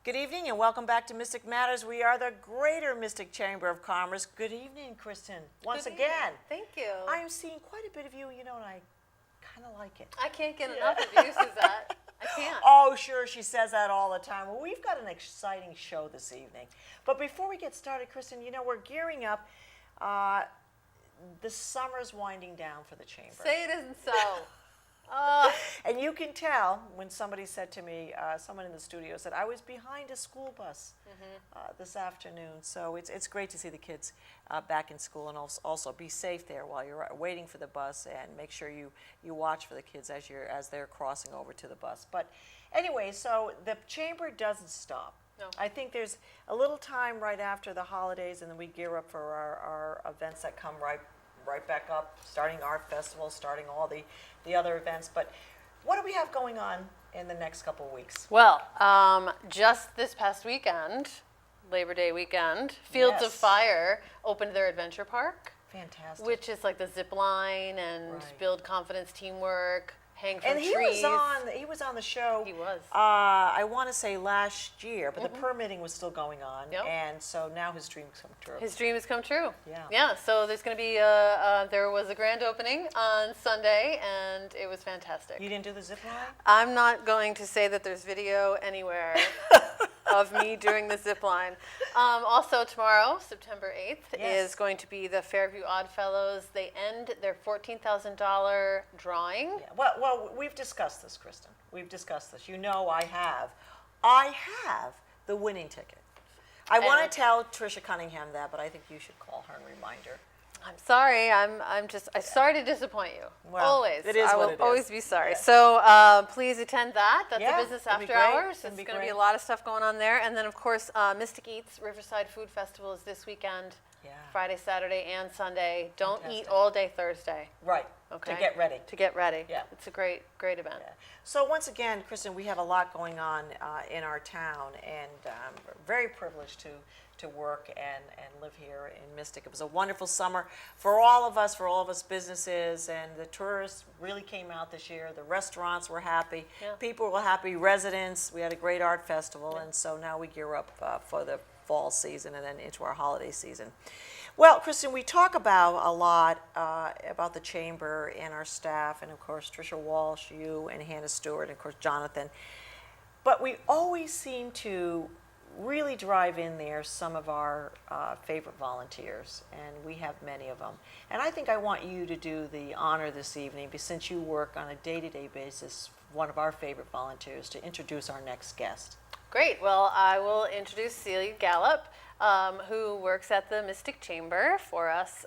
Good evening and welcome back to Mystic Matters. We are the Greater Mystic Chamber of Commerce. Good evening, Kristin. Once again. Thank you. I am seeing quite a bit of you, and I kind of like it. I can't get enough of you, Susette. I can't. Oh, sure, she says that all the time. Well, we've got an exciting show this evening. But before we get started, Kristin, we're gearing up. The summer's winding down for the Chamber. Say it isn't so. And you can tell when somebody said to me, someone in the studio said, I was behind a school bus this afternoon. So it's great to see the kids back in school, and also be safe there while you're waiting for the bus, and make sure you watch for the kids as they're crossing over to the bus. But anyway, so the Chamber doesn't stop. No. I think there's a little time right after the holidays, and then we gear up for our events that come right back up, starting Art Festival, starting all the other events. But what do we have going on in the next couple of weeks? Well, just this past weekend, Labor Day weekend, Fields of Fire opened their adventure park. Fantastic. Which is like the zip line and build confidence, teamwork, hang from trees. And he was on the show. He was. I want to say last year, but the permitting was still going on. Yep. And so now his dream's come true. His dream has come true. Yeah. Yeah, so there's going to be, there was a grand opening on Sunday, and it was fantastic. You didn't do the zip line? I'm not going to say that there's video anywhere of me doing the zip line. Also tomorrow, September 8th, is going to be the Fairview Oddfellows. They end their $14,000 drawing. Yeah. Well, we've discussed this, Kristin. We've discussed this. I have the winning ticket. I want to tell Tricia Cunningham that, but I think you should call her and remind her. I'm sorry. I'm sorry to disappoint you. Well, always. It is I what will it is. always be sorry. Yeah. So please attend that. That's Yeah, a business it'll be after great. hours. It'll It's be going to be great. a lot of stuff going on there. And then, of course, Mystic Eats Riverside Food Festival is this weekend. Yeah. Friday, Saturday, and Sunday. Don't Fantastic. eat all day Thursday. Right. Okay. To get ready. To get ready. Yeah. It's a great event. Yeah. So once again, Kristin, we have a lot going on in our town, and we're very privileged to work and live here in Mystic. It was a wonderful summer for all of us businesses, and the tourists really came out this year. The restaurants were happy. Yeah. People were happy. Residents. We had a great art festival, and so now we gear up for the fall season and then into our holiday season. Well, Kristin, we talk about a lot about the Chamber and our staff, and of course Tricia Walsh, you, and Hannah Stewart, and of course Jonathan. But we always seem to really drive in there some of our favorite volunteers, and we have many of them. And I think I want you to do the honor this evening, since you work on a day-to-day basis, one of our favorite volunteers, to introduce our next guest. Great. Well, I will introduce Celia Gallop, who works at the Mystic Chamber for us.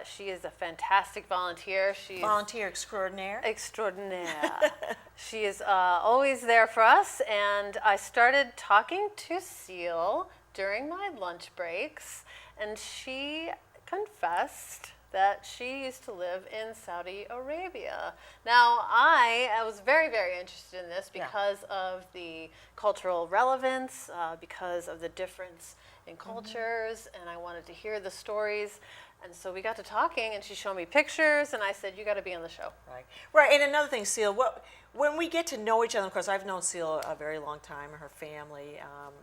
She is a fantastic volunteer. She's volunteer extraordinaire. Extraordinaire. She is always there for us, and I started talking to Celia during my lunch breaks, and she confessed that she used to live in Saudi Arabia. Now, I was very, very interested in this because of the cultural relevance, because of the difference in cultures, and I wanted to hear the stories. And so we got to talking, and she showed me pictures, and I said, you got to be on the show. Right. And another thing, Celia, when we get to know each other, of course, I've known Celia a very long time, her family,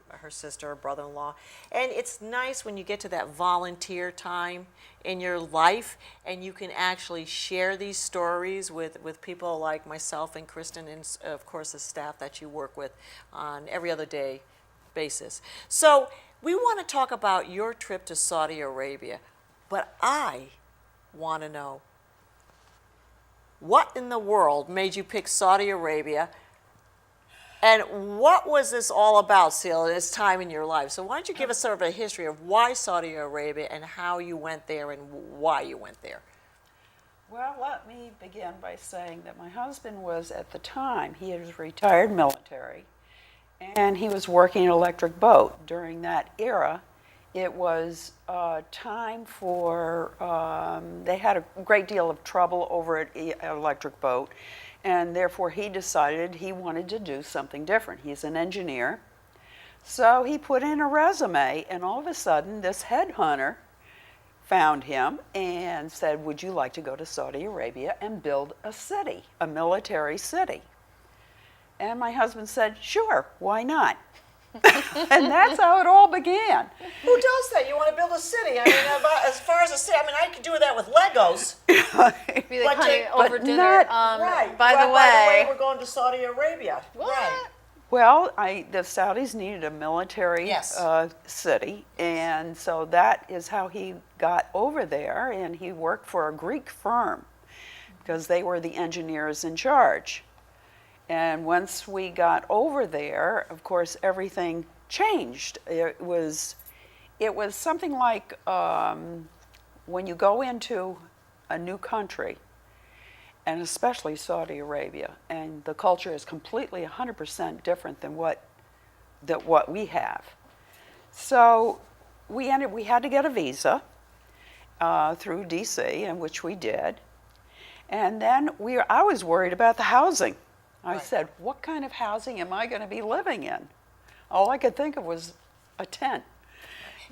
her sister, her brother-in-law, and it's nice when you get to that volunteer time in your life, and you can actually share these stories with people like myself and Kristin, and of course the staff that you work with on every other day basis. So we want to talk about your trip to Saudi Arabia. But I want to know, what in the world made you pick Saudi Arabia, and what was this all about, Celia, this time in your life? So why don't you give us sort of a history of why Saudi Arabia and how you went there and why you went there? Well, let me begin by saying that my husband was, at the time, he was retired military, and he was working an electric boat. During that era, it was time for, they had a great deal of trouble over at an electric boat, and therefore he decided he wanted to do something different. He's an engineer. So he put in a resume, and all of a sudden this headhunter found him and said, would you like to go to Saudi Arabia and build a city, a military city? And my husband said, sure, why not? And that's how it all began. Who does that? You want to build a city? I mean, as far as a city, I mean, I could do that with Legos. Be like, But honey, but over not- dinner. Right. By the way, we're going to Saudi Arabia. What? Right. Well, the Saudis needed a military Yes. city, and so that is how he got over there, and he worked for a Greek firm because they were the engineers in charge. And once we got over there, of course, everything changed. It was something like when you go into a new country, and especially Saudi Arabia, and the culture is completely 100% different than what we have. So we had to get a visa through DC, and which we did. And then I was worried about the housing. I Right. said, what kind of housing am I going to be living in? All I could think of was a tent.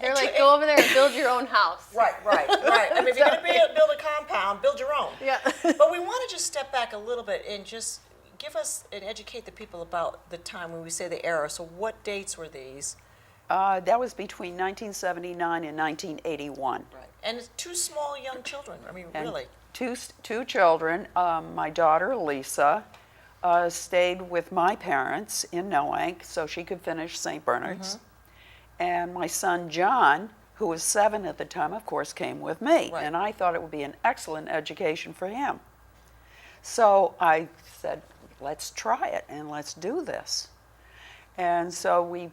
they're like, go over there and build your own house. Right. I mean, if you're going to build a compound, build your own. Yeah. But we want to just step back a little bit and just give us and educate the people about the time when we say the era. So what dates were these? That was between 1979 and 1981. Right. And it's two small young children. I mean, And really. two children. My daughter, Lisa, stayed with my parents in Noank so she could finish St. Bernard's. And my son, John, who was 7 at the time, of course, came with me. Right. And I thought it would be an excellent education for him. So I said, let's try it and let's do this. And so we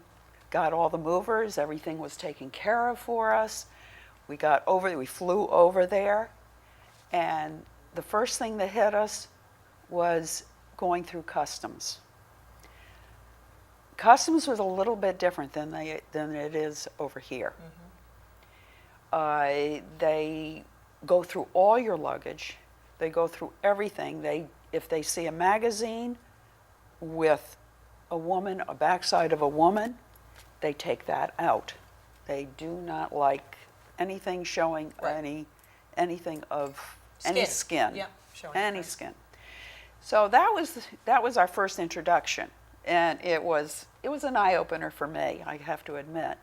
got all the movers, everything was taken care of for us. We flew over there, and the first thing that hit us was going through customs. Customs was a little bit different than it is over here. They go through all your luggage. They go through everything. If they see a magazine with a backside of a woman, they take that out. They do not like anything showing Right. anything of any skin. Yeah, showing. Any Right. skin. So that was our first introduction, and it was an eye opener for me, I have to admit.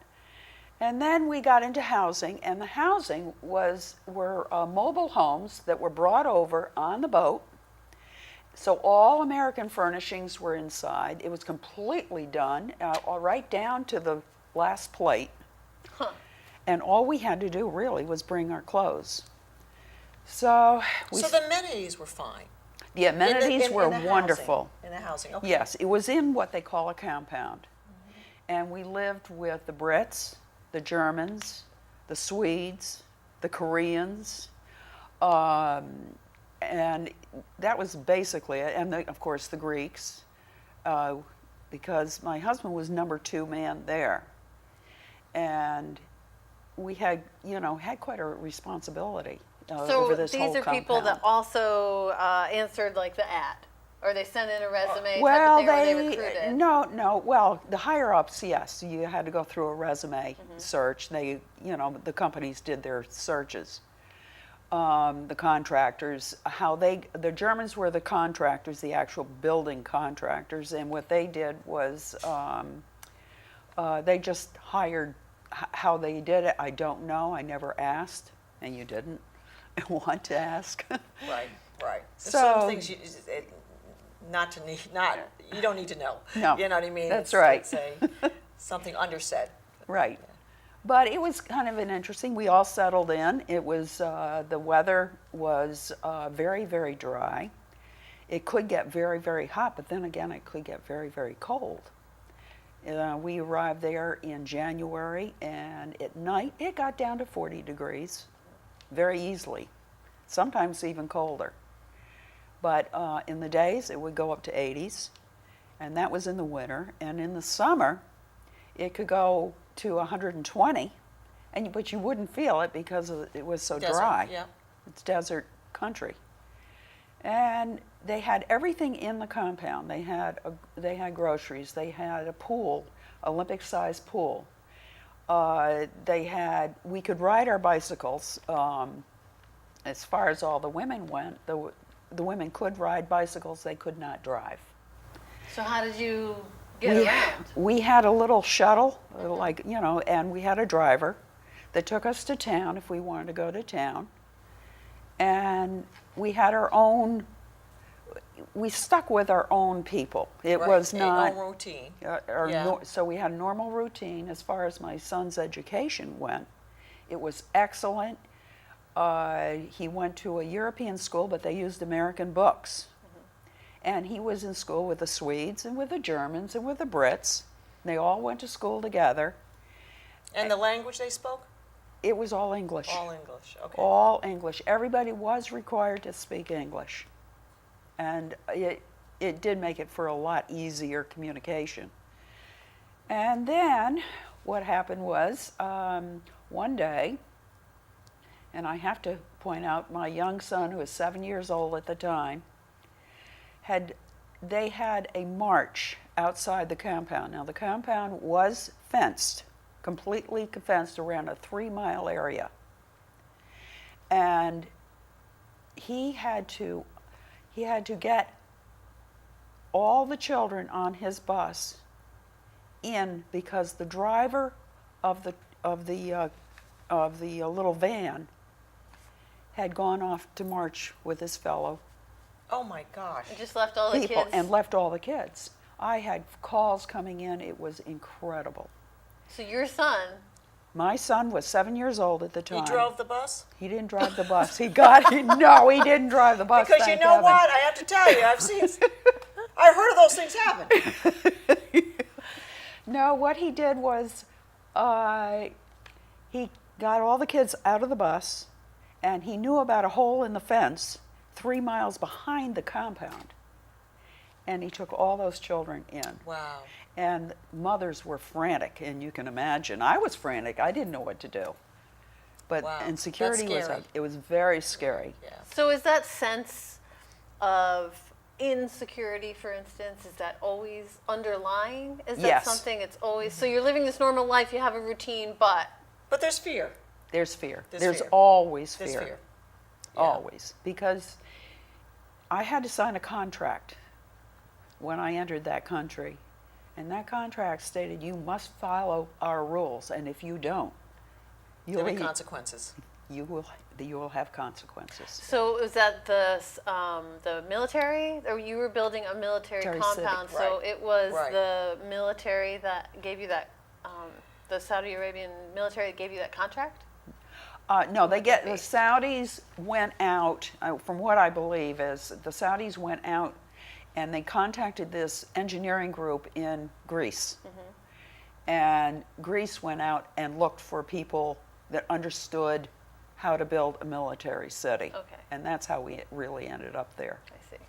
And then we got into housing, and the housing were mobile homes that were brought over on the boat. So all American furnishings were inside. It was completely done, right down to the last plate. Huh. And all we had to do really was bring our clothes. So the amenities were fine. the amenities were in the housing. wonderful. In the housing, okay. Yes, it was in what they call a compound. And we lived with the Brits, the Germans, the Swedes, the Koreans, and that was basically it. And of course the Greeks, because my husband was number 2 man there. And we had quite a responsibility over this whole these are compound. people that also answered like the ad, or they sent in a resume Well, type of thing, or they recruited. no. Well, the higher ups, yes, you had to go through a resume search. They, the companies did their searches. The contractors, the Germans were the contractors, the actual building contractors, and what they did was they just hired. How they did it, I don't know. I never asked, and you didn't want to ask. Right. There's So- some things you don't need to know. No, You know what I mean? that's It's- right. It's something undersaid. Right. But it was kind of an interesting. We all settled in. It was the weather was very, very dry. It could get very, very hot, but then again, it could get very, very cold. We arrived there in January, and at night it got down to 40 degrees very easily, sometimes even colder. But in the days, it would go up to 80s, and that was in the winter. And in the summer, it could go to 120, but you wouldn't feel it because it was so Desert, dry. yeah. It's desert country. And they had everything in the compound. They had groceries. They had a pool, Olympic-sized pool. We could ride our bicycles. As far as all the women went, the women could ride bicycles. They could not drive. So how did you get around? We had a little shuttle, like, you know, and we had a driver that took us to town if we wanted to go to town. And we had our own, we stuck with our own people. It Right, was not. own routine. Yeah. So we had a normal routine as far as my son's education went. It was excellent. He went to a European school, but they used American books. And he was in school with the Swedes and with the Germans and with the Brits. They all went to school together. And the language they spoke? It was all English. All English, okay. All English. Everybody was required to speak English. And it did make it for a lot easier communication. And then what happened was one day, and I have to point out my young son, who was 7 years old at the time, they had a march outside the compound. Now the compound was fenced, completely fenced around a 3-mile area. And he had to get all the children on his bus in, because the driver of the little van had gone off to march with his fellow Oh my gosh. And just left all the people kids. and left all the kids. I had calls coming in. It was incredible. So your son, My son was 7 years old at the He time. drove the bus? He didn't drive the bus. No, he didn't drive the bus. Because you thank know heaven. what? I have to tell you, I've heard of those things happen. No, what he did was he got all the kids out of the bus, and he knew about a hole in the fence 3 miles behind the compound. And he took all those children in. Wow. And mothers were frantic, and you can imagine. I was frantic. I didn't know what to do. But Wow, and security that's scary. it was very scary. Yeah. so is that sense of insecurity, for instance, is that always underlying? Is that Yes. something it's always, so you're living this normal life, you have a routine, but But there's fear. There's fear. There's fear. Always There's fear. fear. Yeah. Always. Because I had to sign a contract when I entered that country. And that contract stated you must follow our rules, and if you don't, There'll be consequences. you will have consequences. so is that the military, or you were building a military Military compound, civic. so Right. it was Right. the military that gave you that, the Saudi Arabian military that gave you that contract? No, the Saudis went out, from what I believe is, the Saudis went out and they contacted this engineering group in Greece. And Greece went out and looked for people that understood how to build a military city. Okay. And that's how we really ended up there. I see.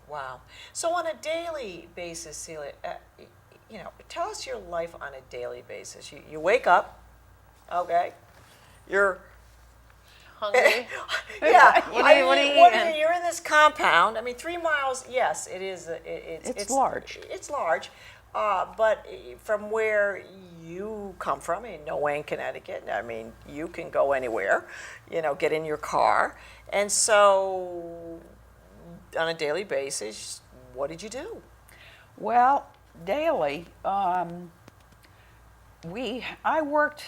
Wow. So on a daily basis, Celia, tell us your life on a daily basis. You wake up, okay? You're Hungry? yeah. What are you eating? You're in this compound. I mean, 3 miles. Yes, it is. It's large. It's large, but from where you come from, in No Wayne, Connecticut, I mean, you can go anywhere. Get in your car, and so on a daily basis, what did you do? Well, daily, I worked,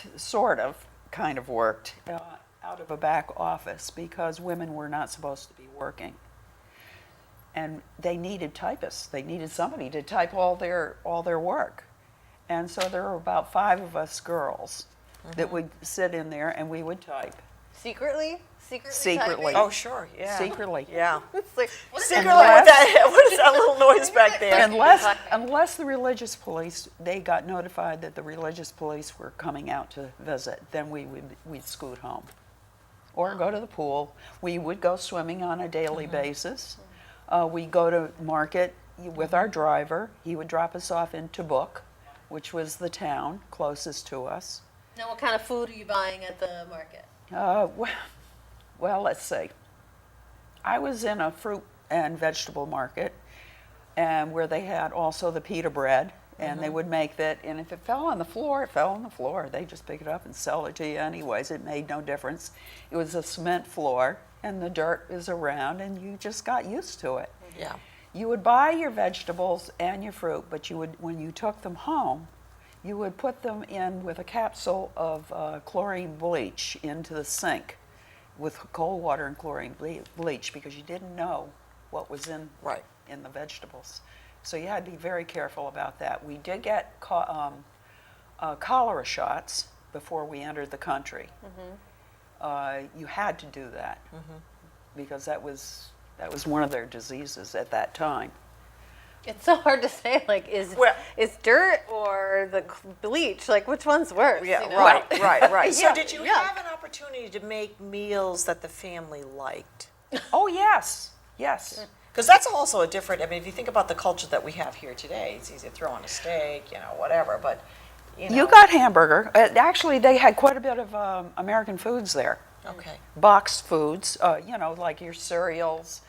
kind of worked, out of a back office because women were not supposed to be working. And they needed typists. They needed somebody to type all their work. And so there were about 5 of us girls that would sit in there and we would type. Secretly? Secretly. typing? Oh, sure. Yeah. Secretly. Yeah. It's like, what is Secretly, Unless- what is that little noise back there? Unless the religious police, they got notified that the religious police were coming out to visit, then we'd scoot home. Or go to the pool. We would go swimming on a daily basis. We'd go to market with our driver. He would drop us off in Tibus, which was the town closest to us. Now, what kind of food are you buying at the market? Well, let's see. I was in a fruit and vegetable market, and where they had also the pita bread, and they would make that, and if it fell on the floor, it fell on the floor. They just pick it up and sell it to you anyways. It made no difference. It was a cement floor, and the dirt is around, and you just got used to it. Yeah. You would buy your vegetables and your fruit, but you would, when you took them home, you would put them in with a capsule of chlorine bleach into the sink with cold water and chlorine bleach because you didn't know what was in Right. in the vegetables. So you had to be very careful about that. We did get cholera shots before we entered the country. You had to do that because that was one of their diseases at that time. It's so hard to say, like, is dirt or the bleach, like, which one's worse? Yeah, you know? right. So Yeah. did you have an opportunity to make meals that the family liked? Oh, yes, yes. Because that's also a different, I mean, if you think about the culture that we have here today, it's easy to throw on a steak, whatever, but, You got hamburger. Actually, they had quite a bit of American foods there. Okay. Boxed foods, like your cereals.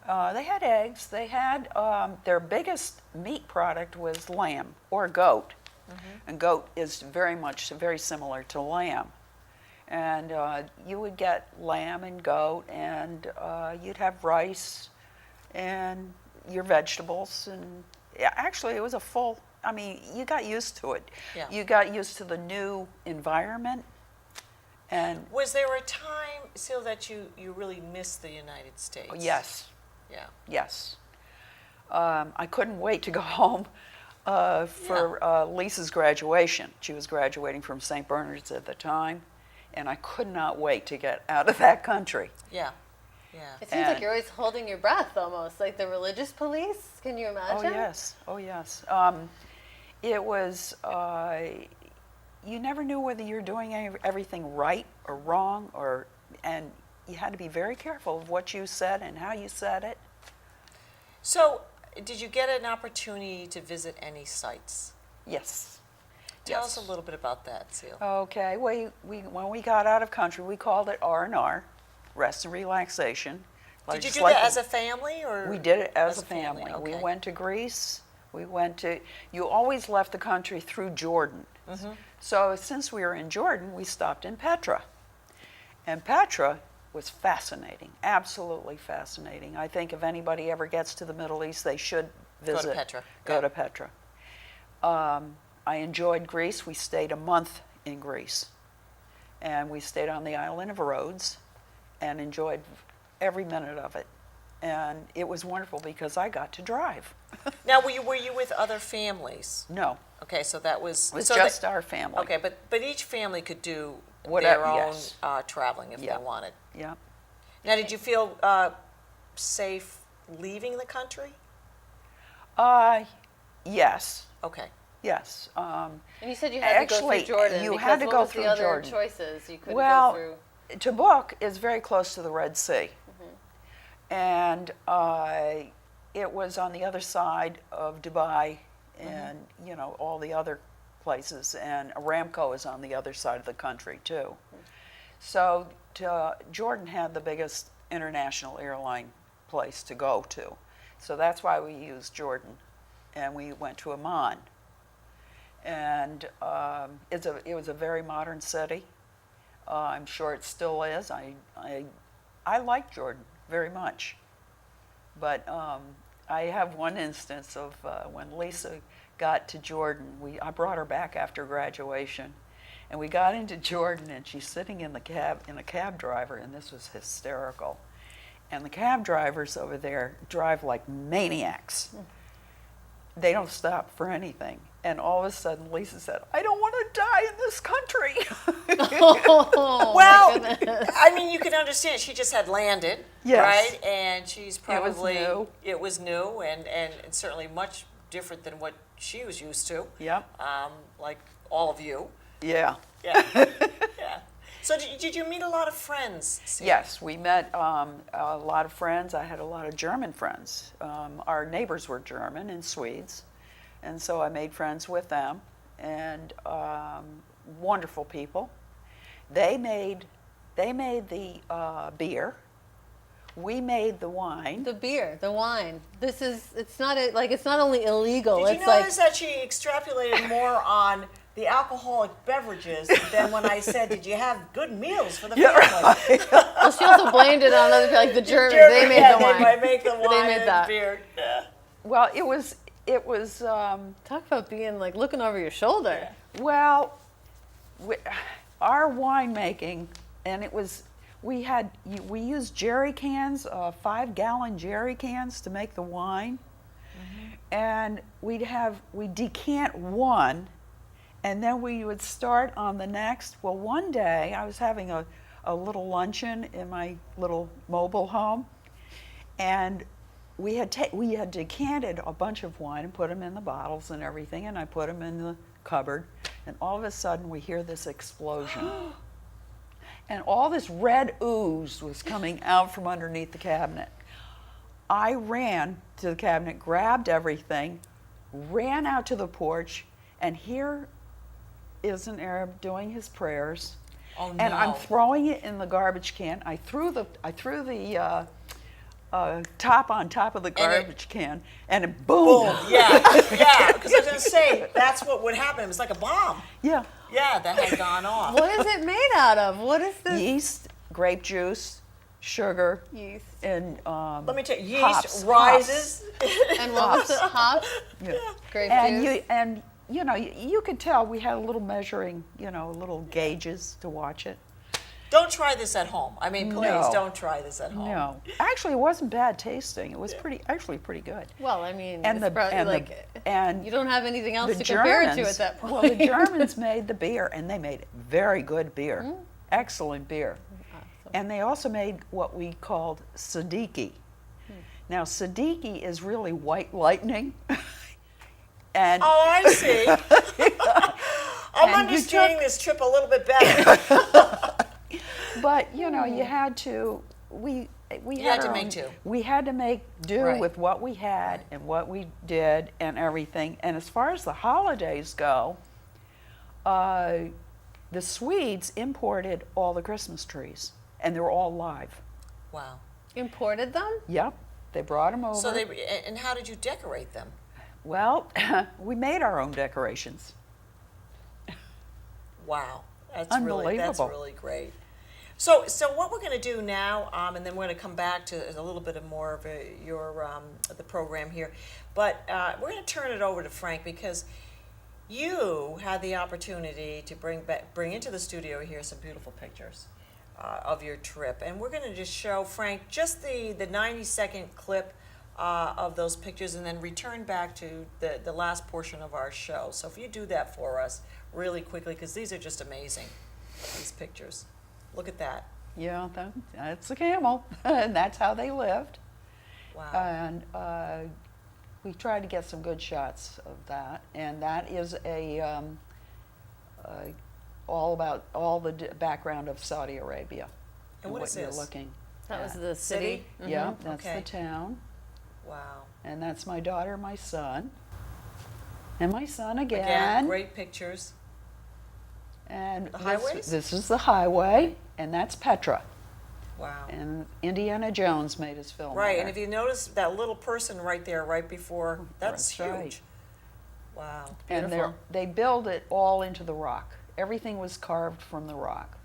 They had eggs. They had their biggest meat product was lamb or goat, and goat is very similar to lamb. And you would get lamb and goat, and you'd have rice and your vegetables, and actually it was a full. I mean, you got used to it. Yeah. You got used to the new environment. And Was there a time, Celia, that you really missed the United States? yes, Yeah. yes. I couldn't wait to go home for Lisa's graduation. She was graduating from St. Bernard's at the time, and I could not wait to get out of that country. Yeah. It seems like And- you're always holding your breath almost, like the religious police. Can you imagine? Oh, yes. It was, you never knew whether you're doing everything right or wrong, and you had to be very careful of what you said and how you said it. So, did you get an opportunity to visit any sites? Yes. Tell Yes. us a little bit about that, Celia. Okay, when we got out of country, we called it R&R, rest and relaxation. Did you Just do like that as a family, or? We did it as a family. We okay. went to Greece. You always left the country through Jordan. So since we were in Jordan, we stopped in Petra. And Petra was fascinating, absolutely fascinating. I think if anybody ever gets to the Middle East, they should visit. Petra. Go Yeah. to Petra. I enjoyed Greece. We stayed a month in Greece. And we stayed on the island of Rhodes and enjoyed every minute of it. And it was wonderful because I got to drive. Now, were you with other families? No, Okay, so that was. it was so just our family. Okay, but each family could do Whatever, their own yes. traveling if Yeah. they wanted. Yeah. Now, did you feel safe leaving the country? Yes, Okay. yes. And you said you had to go Actually, through Jordan. you because had to what go was through the other Jordan. choices you couldn't Well, go through? Tabuk is very close to the Red Sea. And it was on the other side of Dubai and, all the other places. And Aramco is on the other side of the country, too. So Jordan had the biggest international airline place to go to. So that's why we used Jordan. And we went to Amman. And it was a very modern city. I'm sure it still is. I like Jordan very much. But I have one instance of when Lisa got to Jordan. I brought her back after graduation, and we got into Jordan, and she's sitting in a cab driver, and this was hysterical. And the cab drivers over there drive like maniacs. They don't stop for anything. And all of a sudden, Lisa said, "I don't want to die in this country." Oh, Well, my goodness. I mean, you can understand. She just had landed, Yes. right? And she's probably new. It was new, and certainly much different than what she was used to. Yep. Like all of you. Yeah. Yeah. Yeah. So did you meet a lot of friends? Celia? Yes, we met a lot of friends. I had a lot of German friends. Our neighbors were German and Swedes, and so I made friends with them, and wonderful people. They made the beer. We made the wine. The beer, the wine. It's not only illegal. Did you it's notice that she extrapolated more on the alcoholic beverages than when I said, did you have good meals for the family? well, she also blamed it on other people, like the Germans. They made Yeah, the wine. They make the wine made and that. beer. Yeah. Well, it was Talk about being like looking over your shoulder. well, our winemaking, and we used jerry cans, 5-gallon jerry cans to make the wine, and we decant one, and then we would start on the next. Well, one day I was having a little luncheon in my little mobile home, and we had decanted a bunch of wine and put them in the bottles and everything, and I put them in the cupboard, and all of a sudden we hear this explosion. And all this red ooze was coming out from underneath the cabinet. I ran to the cabinet, grabbed everything, ran out to the porch, and here is an Arab doing his prayers. Oh, And I'm no. throwing it in the garbage can. I threw the top on top of the it- garbage can, and it boom. Boom. Yeah. Yeah. Because I was gonna say that's what would happen. It was like a bomb. Yeah. Yeah, that had gone off. What is it made out of? What is this? Yeast, grape juice, sugar, Yeast. and Let me tell you, yeast hops. rises. And what was it? Hops? Yeah. Grape And juice? you could tell we had a little measuring, little gauges to watch it. Don't try this at home. I mean, please No. don't try this at home. No, actually, it wasn't bad tasting. It was actually pretty good. Well, I mean, And it's the probably and like and you don't have anything else the to compare it to Germans- at that point. Well, the Germans made the beer, and they made very good beer, excellent beer. And they also made what we called Siddiqui. Now, Siddiqui is really white lightning. And Oh, I see. I'm And you understanding this trip a little bit better. but you had to we had to our make own- do. We had to make do Right. with what we had and what we did and everything. And as far as the holidays go, the Swedes imported all the Christmas trees, and they were all live. Wow. Imported them? Yep, they brought them over. So and how did you decorate them? Well, we made our own decorations. Wow, that's Unbelievable. really great. So what we're going to do now, and then we're going to come back to a little bit of more of the program here, but we're going to turn it over to Frank because you had the opportunity to bring into the studio here some beautiful pictures of your trip, and we're going to just show Frank just the 90-second clip of those pictures, and then return back to the last portion of our show. So if you do that for us really quickly, because these are just amazing, these pictures. Look at that. Yeah, that's a camel, and that's how they lived. Wow. And we tried to get some good shots of that, and that is all about all the background of Saudi Arabia. And what what is you're this? looking. That was at. the city. Yeah, that's Okay. the town, Wow. and that's my daughter, my son, and my son Again, again. great pictures. And The highways? this is the highway, and that's Petra. Wow. And Indiana Jones made his film. Right, there. and if you notice that little person right there, right before, that's That's huge. right. Wow. And Beautiful. they build it all into the rock. Everything was carved from the rock.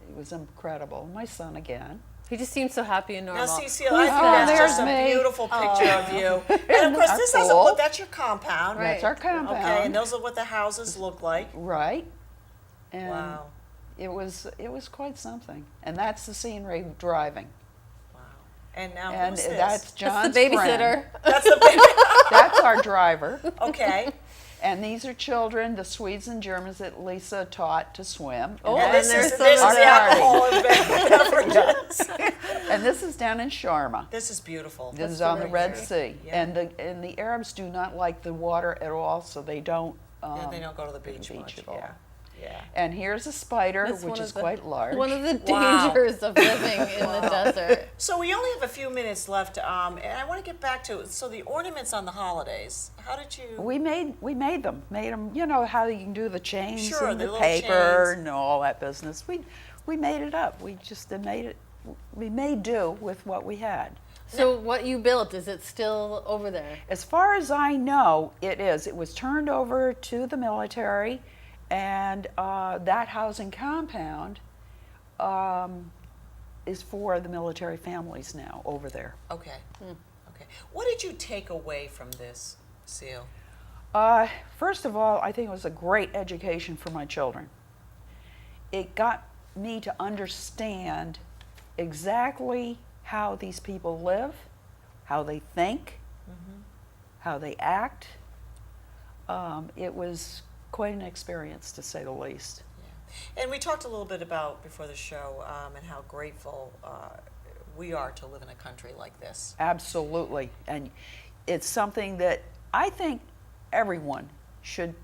It was incredible. My son again. He just seems so happy and normal. Now, Cecile, I think Oh, that's there's just a me. beautiful picture of you. And of course, Our this doesn't pool. look, that's your compound. Right. That's our compound. Okay, and those are what the houses look like. Right. And Wow. it was quite something. And that's the scenery driving. Wow. And now And who's this? that's John's That's the friend. babysitter. That's the baby. That's our driver. Okay. And these are children, the Swedes and Germans that Lisa taught to swim. Oh, And and this there's is some this of is the our alcohol and beverages. And this is down in Sharma. This is beautiful. This is on the Red very Sea. Yeah. And the Arabs do not like the water at all, so they don't. Yeah, they don't go to the beach, beach much. at all. Yeah. Yeah. And here's a spider, That's which one is of the- quite large. One of the Wow. dangers of living in the desert. So we only have a few minutes left, and I want to get back to so the ornaments on the holidays. How did you? We made them. You know how you can do the chains Sure, and the the little paper chains. and all that business. We made it up. We just made it. We made do with what we had. So what you built, is it still over there? As far as I know, it is. It was turned over to the military, and that housing compound is for the military families now over there. Okay. Okay. What did you take away from this, Seal? First of all, I think it was a great education for my children. It got me to understand exactly how these people live, how they think, how they act. It was quite an experience, to say the least. Yeah. And we talked a little bit about before the show and how grateful we are to live in a country like this. Absolutely. And it's something that I think everyone should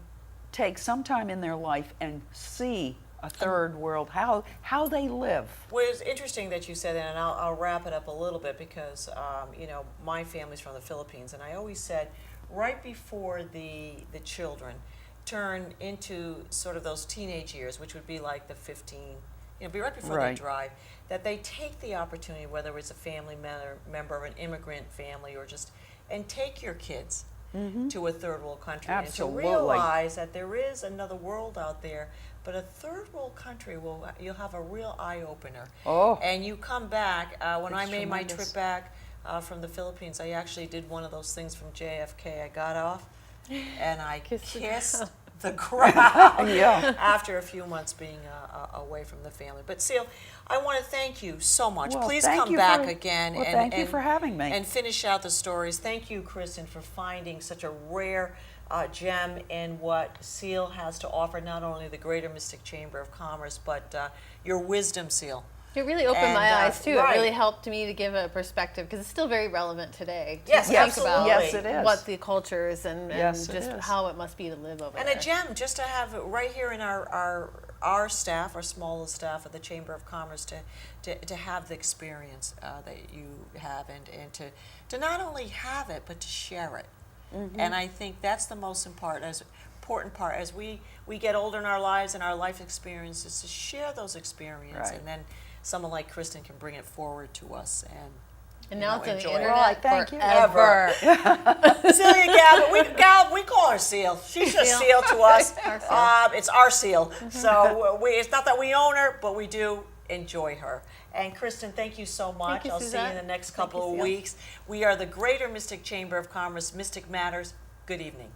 take some time in their life and see a third world, how they live. Well, it's interesting that you said that, and I'll wrap it up a little bit because, you know, my family's from the Philippines, and I always said right before the children turn into sort of those teenage years, which would be like the 15, you know, be right before they drive, that they take the opportunity, whether it's a family member of an immigrant family or just, and take your kids to a third world country. Absolutely. And to realize that there is another world out there, but a third world country you'll have a real eye opener. Oh. And you come back. When I It's made my tremendous. trip back from the Philippines, I actually did one of those things from JFK. I got off and I kissed the ground Yeah. after a few months being away from the family. But Seal, I want to thank you so much. Well, Please thank come you back for- again. well, thank you for having me. And finish out the stories. Thank you, Kristin, for finding such a rare gem in what Seal has to offer, not only the Greater Mystic Chamber of Commerce, but your wisdom, Seal. It really opened And, my eyes too. right. It really helped me to give a perspective because it's still very relevant today. To Yes, think absolutely. about Yes, it is. what the culture is and Yes, it just is. how it must be to live over And there. a gem just to have right here in our staff, our small staff of the Chamber of Commerce, to have the experience that you have, and to not only have it but to share it. And I think that's the most important part as we get older in our lives and our life experiences, to share those experiences, Right. and then someone like Kristin can bring it forward to us And now it's on the enjoy it. internet Well, thank you. forever. Celia Gallop, we call her Seal. She's just Seal to us. Our Seal. It's our Seal. So it's not that we own her, but we do enjoy her. And Kristin, thank you so much. you, I'll see you Susette. in the next Thank you, couple of Seal. weeks. We are the Greater Mystic Chamber of Commerce. Mystic Matters. Good evening.